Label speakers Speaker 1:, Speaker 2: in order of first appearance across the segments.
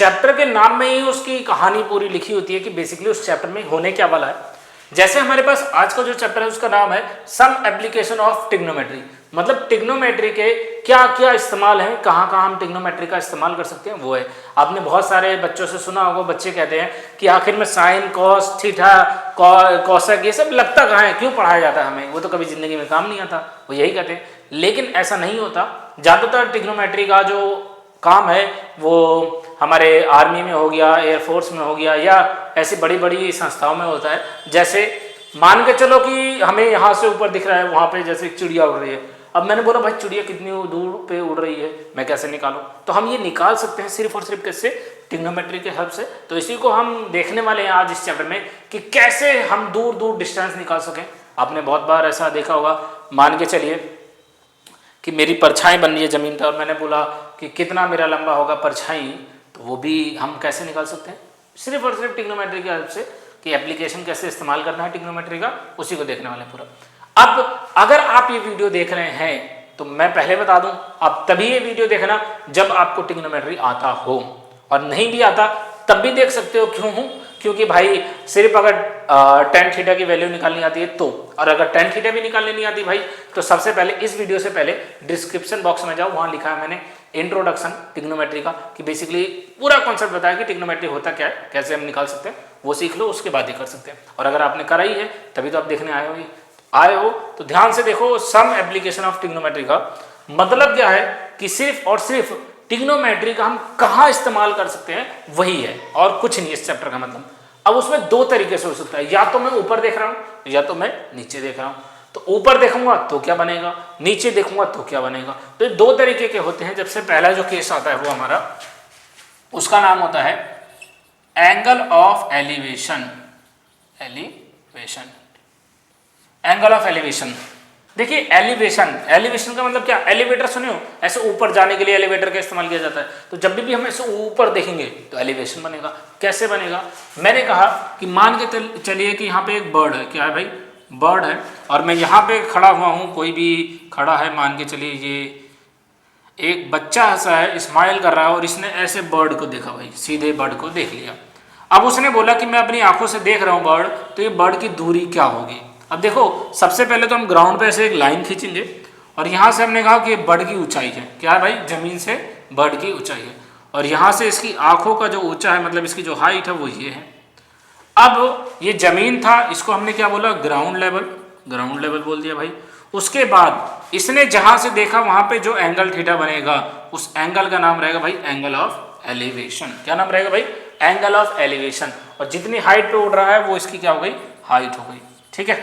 Speaker 1: Chapter के नाम में ही उसकी कहानी पूरी लिखी होती है कि बेसिकली उस चैप्टर में होने क्या वाला है। जैसे हमारे पास आज का जो चैप्टर है उसका नाम है सम एप्लीकेशन ऑफ ट्रिग्नोमेट्री, मतलब ट्रिग्नोमेट्री के क्या क्या इस्तेमाल हैं, कहाँ कहाँ हम ट्रिग्नोमेट्री का इस्तेमाल कर सकते हैं वो है। आपने बहुत सारे बच्चों से सुना होगा, बच्चे कहते हैं कि आखिर में साइन कॉस थीटा कॉसेक ये सब लगता कहाँ है, क्यों पढ़ाया जाता है हमें, वो तो कभी जिंदगी में काम नहीं आता, वो यही कहते हैं। लेकिन ऐसा नहीं होता। ज़्यादातर ट्रिग्नोमेट्री का जो काम है वो हमारे आर्मी में हो गया, एयरफोर्स में हो गया, या ऐसी बड़ी बड़ी संस्थाओं में होता है। जैसे मान के चलो कि हमें यहाँ से ऊपर दिख रहा है, वहाँ पे जैसे एक चिड़िया उड़ रही है। अब मैंने बोला भाई चिड़िया कितनी दूर पे उड़ रही है, मैं कैसे निकालूं? तो हम ये निकाल सकते हैं सिर्फ और सिर्फ किससे? ट्रिग्नोमेट्री के हेल्प से। तो इसी को हम देखने वाले हैं आज इस चैप्टर में कि कैसे हम दूर दूर डिस्टेंस निकाल सकें। आपने बहुत बार ऐसा देखा होगा, मान के चलिए कि मेरी परछाई बन रही है ज़मीन पर और मैंने बोला कि कितना मेरा लंबा होगा परछाई, तो वो भी हम कैसे निकाल सकते हैं? सिर्फ और सिर्फ ट्रिग्नोमेट्री की हेल्प से, कि एप्लीकेशन कैसे इस्तेमाल करना है ट्रिग्नोमेट्री का, उसी को देखने वाले पूरा। अब अगर आप ये वीडियो देख रहे हैं तो मैं पहले बता दूं, आप तभी ये वीडियो देखना जब आपको ट्रिग्नोमेट्री आता हो, और नहीं भी आता तब भी देख सकते हो। क्यों हूँ? क्योंकि भाई सिर्फ अगर tan थीटा की वैल्यू निकालनी आती है तो, और अगर tan थीटा भी निकालनी नहीं आती भाई, तो सबसे पहले इस वीडियो से पहले डिस्क्रिप्शन बॉक्स में जाओ, वहाँ लिखा है मैंने इंट्रोडक्शन ट्रिग्नोमेट्री का, कि बेसिकली पूरा कॉन्सेप्ट बताया कि ट्रिग्नोमेट्री होता क्या है, कैसे हम निकाल सकते हैं, वो सीख लो, उसके बाद ही कर सकते हैं। और अगर आपने करा ही है तभी तो आप देखने आए हो तो ध्यान से देखो। सम एप्लीकेशन ऑफ ट्रिग्नोमेट्री का मतलब क्या है कि सिर्फ और सिर्फ ट्रिग्नोमेट्री का हम कहाँ इस्तेमाल कर सकते हैं वही है, और कुछ नहीं इस चैप्टर का मतलब। अब उसमें दो तरीके से हो सकता है, या तो मैं ऊपर देख रहा हूँ या तो मैं नीचे देख रहा हूँ। तो ऊपर देखूंगा तो क्या बनेगा, नीचे देखूंगा तो क्या बनेगा। तो ये दो तरीके के होते हैं। जब से पहला जो केस आता है वो हमारा, उसका नाम होता है angle of elevation. Angle of elevation. देखिए एलिवेशन का मतलब क्या? एलिवेटर सुने हो, ऐसे ऊपर जाने के लिए एलिवेटर का इस्तेमाल किया जाता है। तो जब भी हम ऐसे ऊपर देखेंगे तो एलिवेशन बनेगा। कैसे बनेगा? मैंने कहा कि मान के चलिए कि यहाँ पे एक बर्ड है। क्या है भाई? बर्ड है, और मैं यहाँ पे खड़ा हुआ हूँ, कोई भी खड़ा है, मान के चलिए ये एक बच्चा ऐसा है, स्माइल कर रहा है, और इसने ऐसे बर्ड को देखा भाई, सीधे बर्ड को देख लिया। अब उसने बोला कि मैं अपनी आंखों से देख रहा हूँ बर्ड, तो ये बर्ड की दूरी क्या होगी? अब देखो, सबसे पहले तो हम ग्राउंड पे ऐसे एक लाइन खींचेंगे, और यहाँ से हमने कहा कि बर्ड की ऊंचाई है। क्या है भाई? जमीन से बर्ड की ऊंचाई है, और यहाँ से इसकी आंखों का जो ऊंचा है, मतलब इसकी जो हाइट है वो ये है। अब ये जमीन था, इसको हमने क्या बोला? ग्राउंड लेवल बोल दिया भाई। उसके बाद इसने जहां से देखा वहां पे जो एंगल थीटा बनेगा, उस एंगल का नाम रहेगा भाई एंगल ऑफ एलिवेशन। क्या नाम रहेगा भाई? Angle of elevation. और जितनी हाइट पे उड़ रहा है वो इसकी क्या हो गई? हाइट हो गई। ठीक है,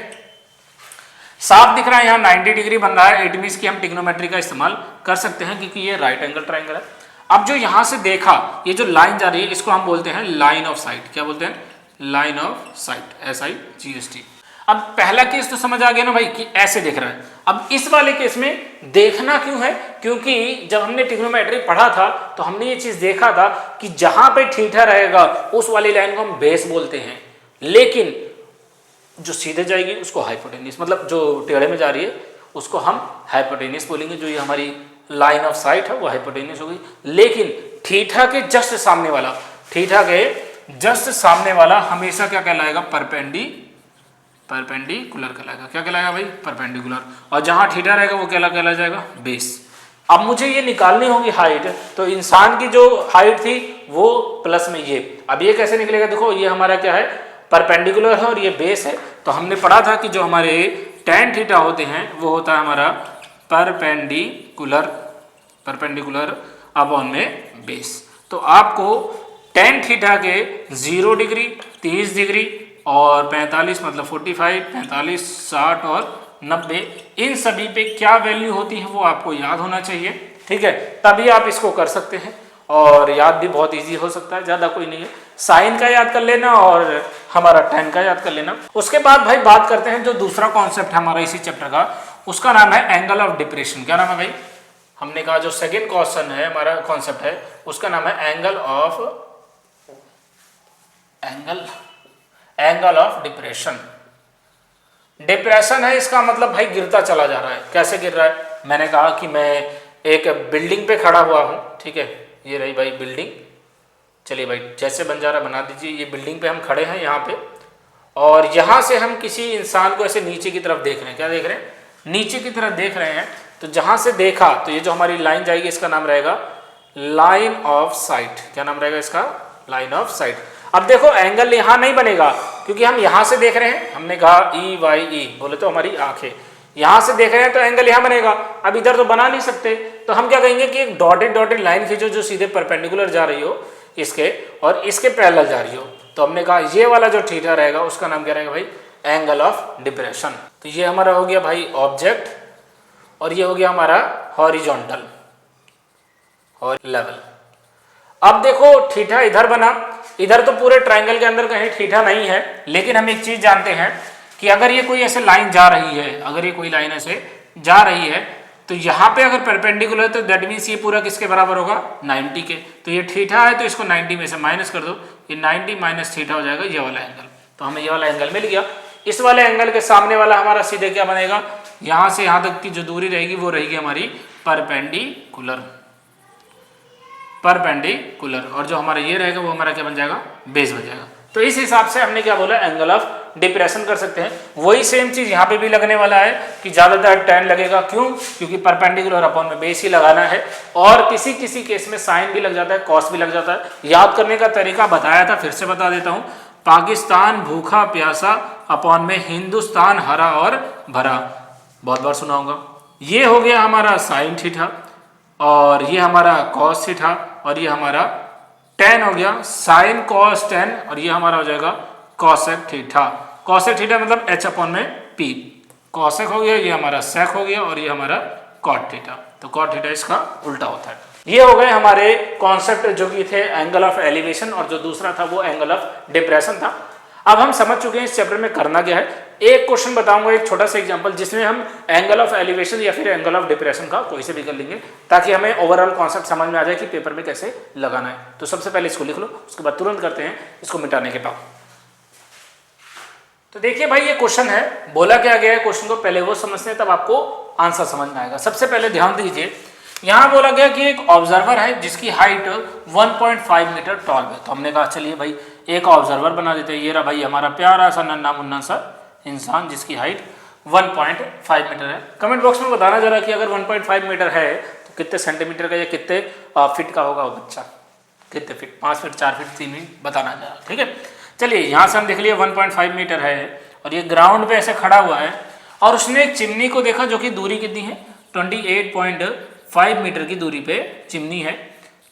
Speaker 1: साफ दिख रहा है, यहाँ 90 डिग्री बन रहा है। इट मीन्स कि हम ट्रिग्नोमेट्री का इस्तेमाल कर सकते हैं, क्योंकि ये राइट एंगल ट्रायंगल है। अब जो यहाँ से देखा, ये जो लाइन जा रही है, इसको हम बोलते हैं लाइन ऑफ साइट। क्या बोलते हैं? Line of site, SIGST। अब पहला केस तो समझ आ गया ना भाई कि ऐसे देख रहा है। अब इस वाले केस में देखना क्यों है? क्योंकि जब हमने ट्रिग्नोमेट्री पढ़ा था तो हमने ये चीज देखा था कि जहां पे थीटा रहेगा उस वाली लाइन को हम बेस बोलते हैं, लेकिन जो सीधे जाएगी उसको हाइपोटेन्यूस, मतलब जो टेढ़े में जा रही है उसको हम हाइपोटेन्यूस बोलेंगे। जो ये हमारी लाइन ऑफ साइट है वो हाइपोटेन्यूस हो गई। लेकिन थीटा के जस्ट सामने वाला हमेशा क्या कहलाएगा? परपेंडिकुलर कहलाएगा। क्या कहलाएगा भाई? परपेंडिकुलर। और जहां थीटा रहेगा वो कहला जाएगा? बेस। अब मुझे ये निकालनी होगी हाइट, तो इंसान की जो हाइट थी वो प्लस में ये, अब ये कैसे निकलेगा? देखो, ये हमारा क्या है? परपेंडिकुलर है, और ये बेस है। तो हमने पढ़ा था कि जो हमारे tan थीटा होते हैं वो होता है हमारा परपेंडिकुलर अपॉन में बेस। तो आपको tan थीटा के 0 डिग्री, 30 डिग्री और 45, मतलब 45, 45, 60 और 90, इन सभी पे क्या वैल्यू होती है वो आपको याद होना चाहिए। ठीक है, तभी आप इसको कर सकते हैं, और याद भी बहुत इजी हो सकता है, ज़्यादा कोई नहीं है। साइन का याद कर लेना और हमारा tan का याद कर लेना। उसके बाद भाई बात करते हैं जो दूसरा कॉन्सेप्ट है हमारा इसी चैप्टर का, उसका नाम है एंगल ऑफ डिप्रेशन। क्या नाम है भाई? हमने कहा जो सेकेंड क्वेश्चन है हमारा कॉन्सेप्ट है उसका नाम है एंगल ऑफ डिप्रेशन। डिप्रेशन है, इसका मतलब भाई गिरता चला जा रहा है। कैसे गिर रहा है? मैंने कहा कि मैं एक बिल्डिंग पे खड़ा हुआ हूं, ठीक है, ये रही भाई बिल्डिंग, चलिए भाई जैसे बन जा रहा बना दीजिए। ये बिल्डिंग पे हम खड़े हैं यहाँ पे, और यहाँ से हम किसी इंसान को ऐसे नीचे की तरफ देख रहे हैं। क्या देख रहे हैं? नीचे की तरफ देख रहे हैं। तो जहाँ से देखा तो ये जो हमारी लाइन जाएगी इसका नाम रहेगा लाइन ऑफ साइट। क्या नाम रहेगा इसका? Line of site. अब देखो एंगल यहाँ नहीं बनेगा क्योंकि हम यहाँ से देख रहे हैं। हमने कहा ई वाई ई, बोले तो हमारी आंखें यहाँ से देख रहे हैं तो एंगल यहाँ बनेगा। अब इधर तो बना नहीं सकते, तो हम क्या कहेंगे कि एक डॉटेड डॉटेड लाइन खींचो जो सीधे परपेंडिकुलर जा रही हो इसके और इसके पैरेलल जा रही हो। तो हमने कहा ये वाला जो थीटा रहेगा उसका नाम क्या रहेगा भाई? Angle of depression. तो ये हमारा हो गया भाई ऑब्जेक्ट, और ये हो गया हमारा हॉरिजॉन्टल और लेवल। अब देखो थीटा इधर बना, इधर तो पूरे ट्राइंगल के अंदर कहीं थीटा नहीं है, लेकिन हम एक चीज जानते हैं कि अगर ये कोई ऐसे लाइन जा रही है, अगर ये कोई लाइन ऐसे जा रही है तो यहाँ पे अगर परपेंडिकुलर है तो दैट मीन्स ये पूरा किसके बराबर होगा? 90 के। तो ये थीटा है तो इसको 90 में से माइनस कर दो, ये 90 माइनस थीटा हो जाएगा ये वाला एंगल। तो हमें ये वाला एंगल मिल गया। इस वाले एंगल के सामने वाला हमारा सीधे क्या बनेगा? यहाँ से यहाँ तक की जो दूरी रहेगी वो रहेगी हमारी परपेंडिकुलर, परपेंडिकुलर, और जो हमारा ये रहेगा वो हमारा क्या बन जाएगा? बेस बन जाएगा। तो इस हिसाब से हमने क्या बोला? एंगल ऑफ डिप्रेशन कर सकते हैं। वही सेम चीज यहाँ पे भी लगने वाला है कि ज्यादातर tan लगेगा। क्यों? क्योंकि परपेंडिकुलर अपॉन में बेस ही लगाना है, और किसी किसी केस में साइन भी लग जाता है, कॉस भी लग जाता है। याद करने का तरीका बताया था, फिर से बता देता हूँ। पाकिस्तान भूखा प्यासा अपॉन में हिंदुस्तान हरा और भरा, बहुत बार सुना होगा। ये हो गया हमारा साइन थीटा, और ये हमारा कॉस थीटा, और ये हमारा tan हो गया, साइन कॉस tan, और ये हमारा हो जाएगा कॉसेक थीटा। कॉसेक थीटा मतलब h अपॉन में p। कॉसेक हो गया, ये हमारा सेक हो गया, और ये हमारा कॉट थीटा। तो कॉट थीटा इसका उल्टा होता है। ये हो गए हमारे कॉन्सेप्ट जो कि थे एंगल ऑफ एलिवेशन, और जो दूसरा था वो एंगल ऑफ डिप्रेशन था। अब हम समझ चुके हैं इस चैप्टर में करना क्या है। एक क्वेश्चन बताऊंगा, एक छोटा सा एग्जांपल, जिसमें हम एंगल ऑफ एलिवेशन या फिर एंगल ऑफ डिप्रेशन का कोई से भी कर लेंगे, ताकि हमें ओवरऑल कॉन्सेप्ट समझ में आ जाए कि पेपर में कैसे लगाना है। तो सबसे पहले इसको लिख लो, उसके बाद तुरंत करते हैं इसको मिटाने के बाद। तो देखिए भाई ये क्वेश्चन है, बोला क्या गया है क्वेश्चन को पहले वो समझते हैं, तब आपको आंसर समझ में आएगा। सबसे पहले ध्यान दीजिए, यहाँ बोला गया कि एक ऑब्जर्वर है जिसकी हाइट 1.5 मीटर टॉल है। तो हमने कहा चलिए भाई एक ऑब्जर्वर बना देते हैं। ये रहा भाई हमारा प्यारा सा नन्ना मुन्ना सा इंसान जिसकी हाइट 1.5 मीटर है। कमेंट बॉक्स में बताना जरा कि अगर 1.5 मीटर है तो कितने सेंटीमीटर का या कितने फीट का होगा वो बच्चा? कितने फीट? 5 फीट, 4 फीट, 3 फीट बताना जरा, ठीक है। चलिए यहाँ से हम देख लिए 1.5 मीटर है, और ये ग्राउंड पे ऐसे खड़ा हुआ है, और उसने एक चिमनी को देखा जो कि दूरी कितनी है? 28.5 मीटर की दूरी पे चिमनी है।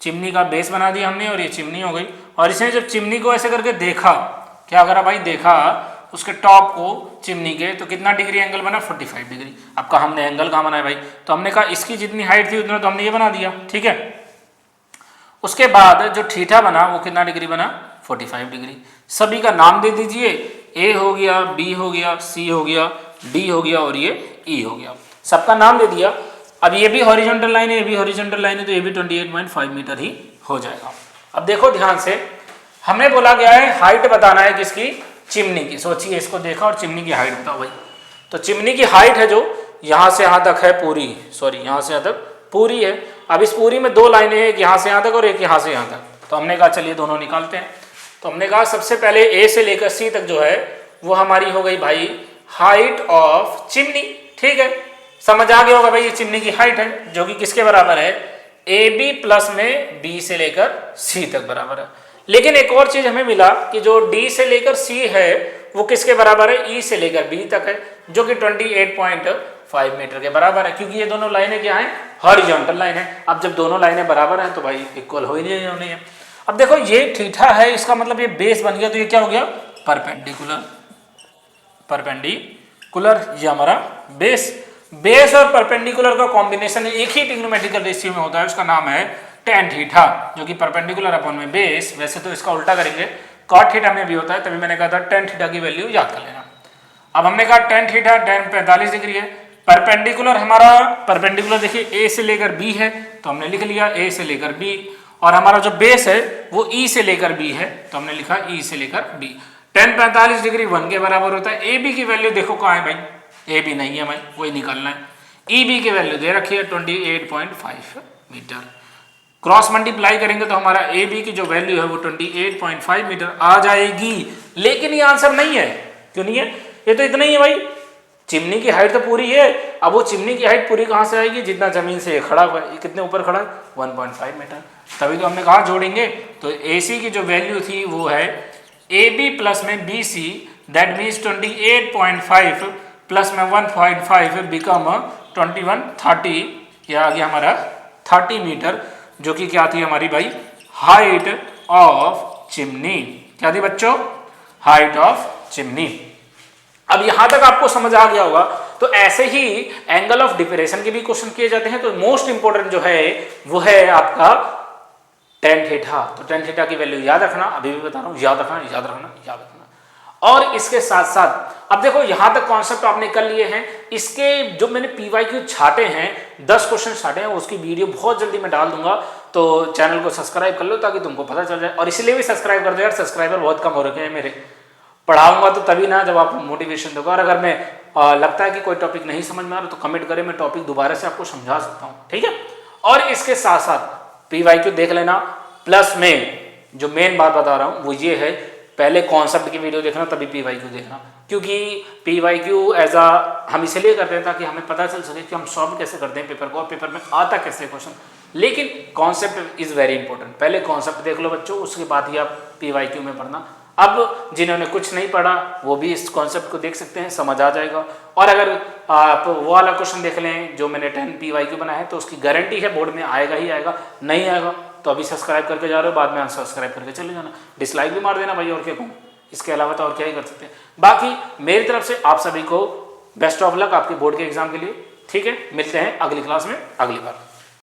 Speaker 1: चिमनी का बेस बना दिया हमने, और ये चिमनी हो गई। और इसने जब चिमनी को ऐसे करके देखा, क्या करा भाई? देखा उसके टॉप को चिमनी के, तो कितना डिग्री एंगल बना? 45 डिग्री। अब कहा हमने एंगल कहाँ बनाया भाई? तो हमने कहा इसकी जितनी हाइट थी उतना तो हमने ये बना दिया, ठीक है। उसके बाद जो थीटा बना वो कितना डिग्री बना? 45 डिग्री। सभी का नाम दे दीजिए, ए हो गया, बी हो गया, सी हो गया, डी हो गया, और ये ई हो गया। सबका नाम दे दिया। अब ये भी हॉरिजॉन्टल लाइन है, ये भी हॉरिजॉन्टल लाइन है, तो ये भी 28.5 मीटर ही हो जाएगा। अब देखो ध्यान से, हमें बोला गया है हाइट बताना है किसकी? चिमनी की। सोचिए इसको देखा और चिमनी की हाइट बताओ भाई। तो चिमनी की हाइट है जो यहाँ से यहाँ तक है पूरी, सॉरी यहाँ से यहाँ तक पूरी है। अब इस पूरी में दो लाइनें हैं, एक यहाँ से यहाँ तक और एक यहाँ से यहाँ तक। तो हमने कहा चलिए दोनों निकालते हैं। तो हमने कहा सबसे पहले ए से लेकर सी तक जो है वो हमारी हो गई भाई हाइट ऑफ चिमनी, ठीक है। समझ आ गया होगा भाई ये चिमनी की हाइट है जो कि किसके बराबर है? ए बी प्लस में बी से लेकर सी तक बराबर है। लेकिन एक और चीज हमें मिला कि जो डी से लेकर सी है वो किसके बराबर है? ई से लेकर बी तक है, जो कि 28.5 मीटर के बराबर है, क्योंकि ये दोनों लाइनें क्या हैं? हॉरिजॉन्टल लाइन है। अब जब दोनों लाइनें बराबर हैं तो भाई इक्वल हो ही नहीं होनी है। अब देखो ये थीटा है, इसका मतलब ये बेस बन गया, तो ये क्या हो गया? परपेंडिकुलर। परपेंडिकुलर ये हमारा बेस और परपेंडिकुलर का कॉम्बिनेशन एक ही ट्रिग्नोमेट्रिकल रेशियो में होता है, उसका नाम है tan थीटा, जो कि परपेंडिकुलर अपॉन में बेस। वैसे तो इसका उल्टा करेंगे, cot थीटा में भी होता है, तभी मैंने कहा था tan थीटा की वैल्यू याद कर लेना। अब हमने कहा tan थीटा tan 45 डिग्री है। परपेंडिकुलर हमारा परपेंडिकुलर देखिए ए से लेकर बी है, तो हमने लिख लिया ए से लेकर बी, और हमारा जो बेस है वो ई से लेकर बी है, तो हमने लिखा ई से लेकर बी। tan 45 डिग्री 1 के बराबर होता है। ए बी की वैल्यू देखो कहाँ है भाई? ए बी नहीं है भाई, वही निकालना है। ई बी की वैल्यू दे रखी है 28.5 मीटर। क्रॉस मल्टीप्लाई करेंगे तो हमारा ए बी की जो वैल्यू है वो 28.5 मीटर आ जाएगी। लेकिन ये आंसर नहीं है, क्यों नहीं है? ये तो इतना ही है भाई, चिमनी की हाइट तो पूरी है। अब वो चिमनी की हाइट पूरी कहाँ से आएगी? जितना जमीन से ये खड़ा हुआ है। ये कितने ऊपर खड़ा है? 1.5 मीटर। तभी तो हमने कहा जोड़ेंगे। तो ए सी की जो वैल्यू थी वो है ए बी प्लस में B C, that means 28.5 plus में 1.5 बिकम 2130। यह आ गया हमारा 30 मीटर, जो कि क्या थी हमारी भाई? Height of chimney. क्या थी बच्चों? Height of chimney. अब यहां तक आपको समझ आ गया होगा। तो ऐसे ही एंगल ऑफ डिफरेंशन के भी क्वेश्चन किए जाते हैं। तो मोस्ट इंपोर्टेंट जो है वो है आपका टेन थीटा। तो टेन थीटा की वैल्यू याद रखना, अभी भी बता रहा हूं, याद रखना याद रखना याद रखना। और इसके साथ साथ अब देखो यहां तक कॉन्सेप्ट आपने कर लिए हैं। इसके जो मैंने पीवाईक्यू छाटे हैं, 10 क्वेश्चन छाटे हैं, उसकी वीडियो बहुत जल्दी मैं डाल दूंगा। तो चैनल को सब्सक्राइब कर लो ताकि तुमको पता चल जाए। और इसलिए भी सब्सक्राइब कर दो यार, सब्सक्राइबर बहुत कम हो रखे हैं मेरे। पढ़ाऊंगा तो तभी ना जब आप मोटिवेशन दोगे। और अगर मैं लगता है कि कोई टॉपिक नहीं समझ में आ रहा तो कमेंट करें, मैं टॉपिक दोबारा से आपको समझा सकता हूँ, ठीक है। और इसके साथ साथ पीवाईक्यू देख लेना, प्लस में जो मेन बात बता रहा हूँ वो ये है, पहले कॉन्सेप्ट की वीडियो देखना तभी पीवाईक्यू देखना। क्योंकि पीवाईक्यू एज आ हम इसलिए करते हैं ताकि हमें पता चल सके कि हम सॉल्व कैसे करते हैं पेपर को और पेपर में आता कैसे क्वेश्चन। लेकिन कॉन्सेप्ट इज वेरी इंपॉर्टेंट। पहले कॉन्सेप्ट देख लो बच्चों, उसके बाद ही आप पीवाईक्यू में पढ़ना। अब जिन्होंने कुछ नहीं पढ़ा वो भी इस कॉन्सेप्ट को देख सकते हैं, समझ आ जाएगा। और अगर आप वो वाला क्वेश्चन देख लें जो मैंने 10 पीवाईक्यू बनाया है तो उसकी गारंटी है बोर्ड में आएगा ही आएगा। नहीं आएगा तो अभी सब्सक्राइब करके जा रहे हो, बाद में अनसब्सक्राइब करके चले जाना, डिसलाइक भी मार देना भाई, और क्या कहूँ। इसके अलावा तो और क्या ही कर सकते हैं। बाकी मेरी तरफ से आप सभी को बेस्ट ऑफ लक आपके बोर्ड के एग्जाम के लिए, ठीक है। मिलते हैं अगली क्लास में अगली बार।